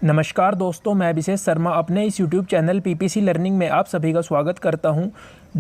नमस्कार दोस्तों, मैं अभिषेक शर्मा अपने इस YouTube चैनल पीपीसी लर्निंग में आप सभी का स्वागत करता हूं।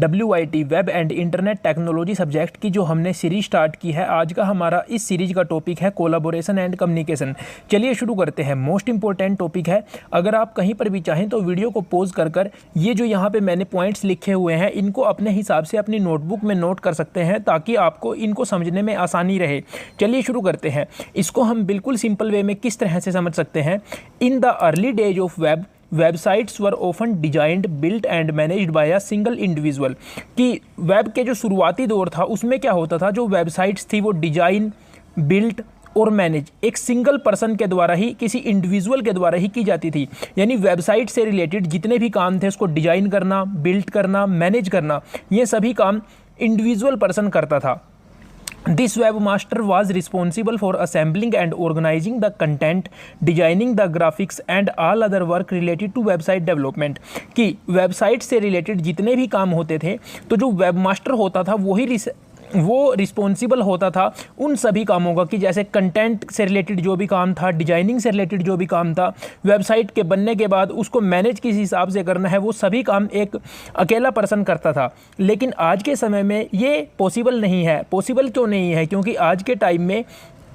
WIT web and internet technology subject की जो हमने सीरीज स्टार्ट की है, आज का हमारा इस सीरीज का टॉपिक है कोलैबोरेशन एंड कम्युनिकेशन। चलिए शुरू करते हैं। मोस्ट इंपॉर्टेंट टॉपिक है। अगर आप कहीं पर भी चाहें तो वीडियो को पॉज कर ये जो यहाँ पे मैंने पॉइंट्स लिखे हुए हैं इनको अपने हिसाब से अपनी नोटबुक में नोट कर सकते हैं ताकि आपको इनको समझने में आसानी रहे। चलिए शुरू करते हैं। इसको हम बिल्कुल सिंपल वे में किस तरह से समझ सकते हैं। In the early days of web, websites were often designed, built and managed by a single individual. कि वेब के जो शुरुआती दौर था उसमें क्या होता था, जो वेबसाइट्स थी वो डिजाइन, बिल्ट और मैनेज एक सिंगल पर्सन के द्वारा ही, किसी इंडिविजुअल के द्वारा ही की जाती थी। यानी वेबसाइट से रिलेटेड जितने भी काम थे उसको डिजाइन करना, बिल्ट करना, मैनेज करना, ये सभी काम इंडिविजुअल पर्सन करता था। This webmaster was responsible for assembling and organizing the content, designing the graphics and all other work related to website development। कि वेबसाइट से रिलेटेड जितने भी काम होते थे तो जो वेबमास्टर होता था वो रिस्पॉन्सिबल होता था उन सभी कामों का, कि जैसे कंटेंट से रिलेटेड जो भी काम था, डिजाइनिंग से रिलेटेड जो भी काम था, वेबसाइट के बनने के बाद उसको मैनेज किस हिसाब से करना है, वो सभी काम एक अकेला पर्सन करता था। लेकिन आज के समय में ये पॉसिबल नहीं है। पॉसिबल क्यों नहीं है? क्योंकि आज के टाइम में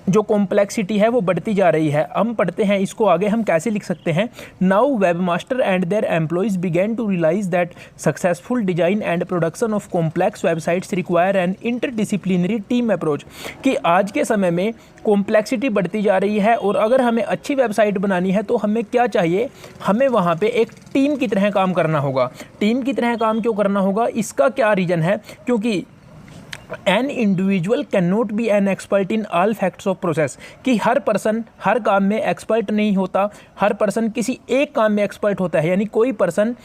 जो कॉम्प्लेक्सिटी है वो बढ़ती जा रही है। हम पढ़ते हैं इसको आगे, हम कैसे लिख सकते हैं। Now webmaster and their employees begin to realise that successful design and production of complex websites require an interdisciplinary team approach. कि आज के समय में कॉम्प्लेक्सिटी बढ़ती जा रही है और अगर हमें अच्छी वेबसाइट बनानी है तो हमें क्या चाहिए, हमें वहाँ पे एक टीम की तरह काम करना होगा। टीम की तरह काम क्यों करना होगा, इसका क्या रीज़न है? क्योंकि an individual can not be an expert in all facts of process. कि हर पर्सन हर काम में एक्सपर्ट नहीं होता, हर पर्सन किसी एक काम में एक्सपर्ट होता है। यानी कोई पर्सन,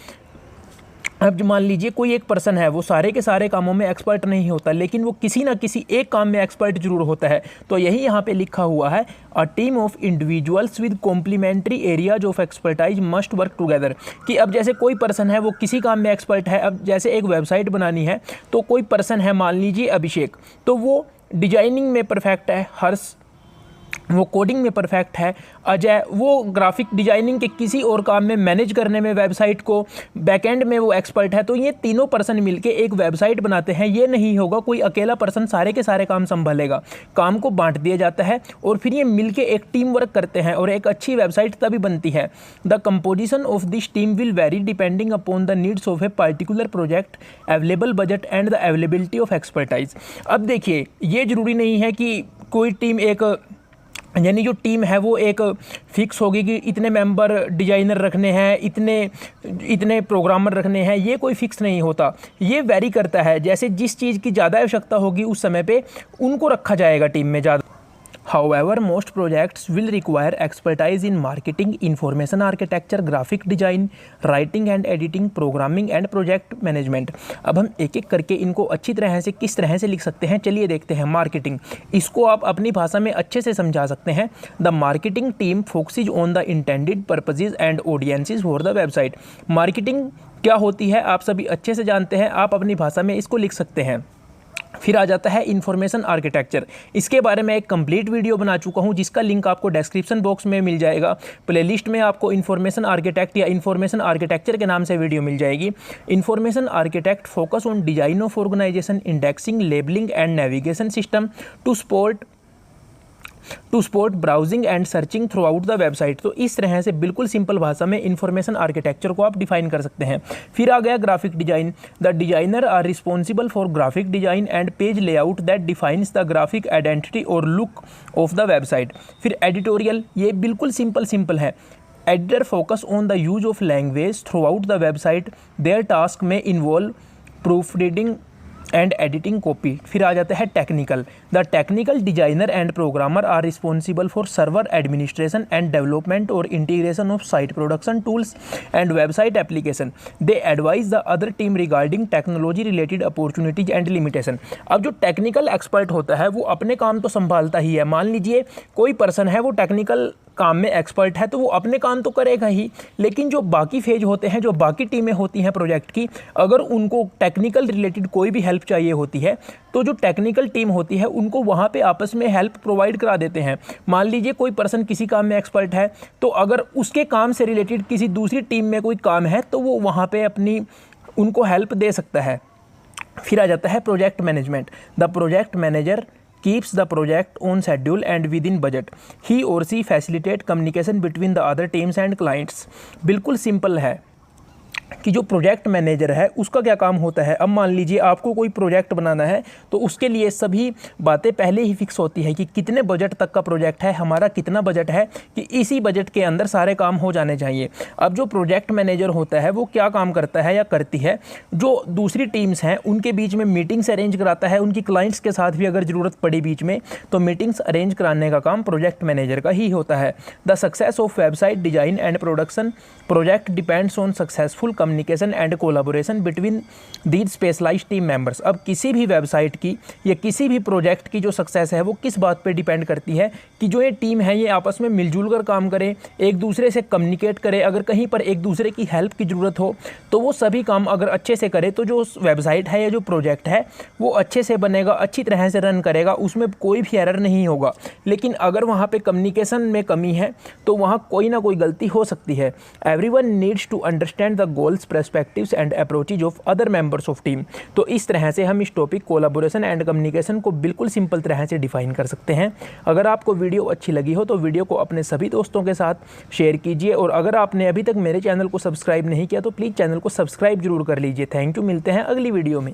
अब मान लीजिए कोई एक पर्सन है, वो सारे के सारे कामों में एक्सपर्ट नहीं होता, लेकिन वो किसी ना किसी एक काम में एक्सपर्ट जरूर होता है। तो यही यहाँ पे लिखा हुआ है, a team of individuals with complementary areas of expertise must work together. कि अब जैसे कोई पर्सन है वो किसी काम में एक्सपर्ट है। अब जैसे एक वेबसाइट बनानी है तो कोई पर्सन है, मान लीजिए अभिषेक, तो वो डिजाइनिंग में परफेक्ट है, हर्ष वो कोडिंग में परफेक्ट है, अजय वो ग्राफिक डिजाइनिंग के किसी और काम में, मैनेज करने में वेबसाइट को, बैकएंड में वो एक्सपर्ट है। तो ये तीनों पर्सन मिलके एक वेबसाइट बनाते हैं। ये नहीं होगा कोई अकेला पर्सन सारे के सारे काम संभालेगा। काम को बांट दिया जाता है और फिर ये मिलके एक टीम वर्क करते हैं और एक अच्छी वेबसाइट तभी बनती है। The composition of this team will very depending upon the needs of a particular project, available budget and the availability of expertise. अब देखिए, ये जरूरी नहीं है कि कोई टीम एक, यानी जो टीम है वो एक फिक्स होगी कि इतने मेंबर डिजाइनर रखने हैं, इतने प्रोग्रामर रखने हैं। ये कोई फिक्स नहीं होता, ये वेरी करता है। जैसे जिस चीज़ की ज़्यादा आवश्यकता होगी उस समय पे उनको रखा जाएगा टीम में ज़्यादा। However, most projects will require expertise in marketing, information architecture, graphic design, writing and editing, programming and project management। अब हम एक एक करके इनको अच्छी तरह से किस तरह से लिख सकते हैं, चलिए देखते हैं। मार्केटिंग, इसको आप अपनी भाषा में अच्छे से समझा सकते हैं। The marketing team focuses on the intended purposes and audiences for the website. Marketing क्या होती है आप सभी अच्छे से जानते हैं, आप अपनी भाषा में इसको लिख सकते हैं। फिर आ जाता है इंफॉर्मेशन आर्किटेक्चर। इसके बारे में एक कंप्लीट वीडियो बना चुका हूं जिसका लिंक आपको डिस्क्रिप्शन बॉक्स में मिल जाएगा। प्लेलिस्ट में आपको इंफॉर्मेशन आर्किटेक्ट या इंफॉर्मेशन आर्किटेक्चर के नाम से वीडियो मिल जाएगी। Information architect focus on design of organisation, indexing, labelling and navigation system to support browsing and searching throughout the website. तो इस तरह से बिल्कुल सिंपल भाषा में इंफॉर्मेशन आर्किटेक्चर को आप डिफाइन कर सकते हैं। फिर आ गया graphic design. The designer are responsible for graphic design and page layout that defines the graphic identity और लुक ऑफ द वेबसाइट। फिर एडिटोरियल, ये बिल्कुल सिंपल है। Editor focus on the use of language throughout the website. Their task में involve proof reading and editing copy. फिर आ जाता है technical. The technical designer and programmer are responsible for server administration and development और integration of site production tools and website application. They advise the other team regarding technology related opportunities and limitation. अब जो technical expert होता है वो अपने काम तो संभालता ही है। मान लीजिए कोई पर्सन है वो टेक्निकल काम में एक्सपर्ट है तो वो अपने काम तो करेगा ही, लेकिन जो बाकी फेज होते हैं, जो बाकी टीमें होती हैं प्रोजेक्ट की, अगर उनको टेक्निकल रिलेटेड कोई भी हेल्प चाहिए होती है तो जो टेक्निकल टीम होती है उनको वहाँ पे आपस में हेल्प प्रोवाइड करा देते हैं। मान लीजिए कोई पर्सन किसी काम में एक्सपर्ट है, तो अगर उसके काम से रिलेटेड किसी दूसरी टीम में कोई काम है तो वो वहाँ पे अपनी उनको हेल्प दे सकता है। फिर आ जाता है project management. The project manager keeps the project on schedule and within budget. He or she facilitate communication between the other teams and clients. बिल्कुल सिंपल है कि जो प्रोजेक्ट मैनेजर है उसका क्या काम होता है। अब मान लीजिए आपको कोई प्रोजेक्ट बनाना है तो उसके लिए सभी बातें पहले ही फिक्स होती है कि कितने बजट तक का प्रोजेक्ट है, हमारा कितना बजट है, कि इसी बजट के अंदर सारे काम हो जाने चाहिए। अब जो प्रोजेक्ट मैनेजर होता है वो क्या काम करता है या करती है, जो दूसरी टीम्स हैं उनके बीच में मीटिंग्स अरेंज कराता है, उनकी क्लाइंट्स के साथ भी अगर ज़रूरत पड़ी बीच में तो मीटिंग्स अरेंज कराने का काम प्रोजेक्ट मैनेजर का ही होता है। The success of website design and production project depends on successful communication and collaboration between these specialised team members. अब किसी भी वेबसाइट की या किसी भी प्रोजेक्ट की जो सक्सेस है वो किस बात पे डिपेंड करती है कि जो ये टीम है ये आपस में मिलजुल कर काम करे, एक दूसरे से कम्युनिकेट करे। अगर कहीं पर एक दूसरे की हेल्प की ज़रूरत हो तो वो सभी काम अगर अच्छे से करे तो जो वेबसाइट है या जो प्रोजेक्ट है वो अच्छे से बनेगा, अच्छी तरह से रन करेगा, उसमें कोई भी एरर नहीं होगा। लेकिन अगर वहाँ पर कम्युनिकेशन में कमी है तो वहाँ कोई ना कोई गलती हो सकती है। Everyone needs to understand the goals, perspectives and approaches of other members of team। तो इस तरह से हम इस टॉपिक कोलैबोरेशन एंड कम्युनिकेशन को बिल्कुल सिंपल तरह से डिफाइन कर सकते हैं। अगर आपको वीडियो अच्छी लगी हो तो वीडियो को अपने सभी दोस्तों के साथ शेयर कीजिए, और अगर आपने अभी तक मेरे चैनल को सब्सक्राइब नहीं किया तो प्लीज़ चैनल को सब्सक्राइब जरूर कर लीजिए। थैंक यू, मिलते हैं अगली वीडियो में।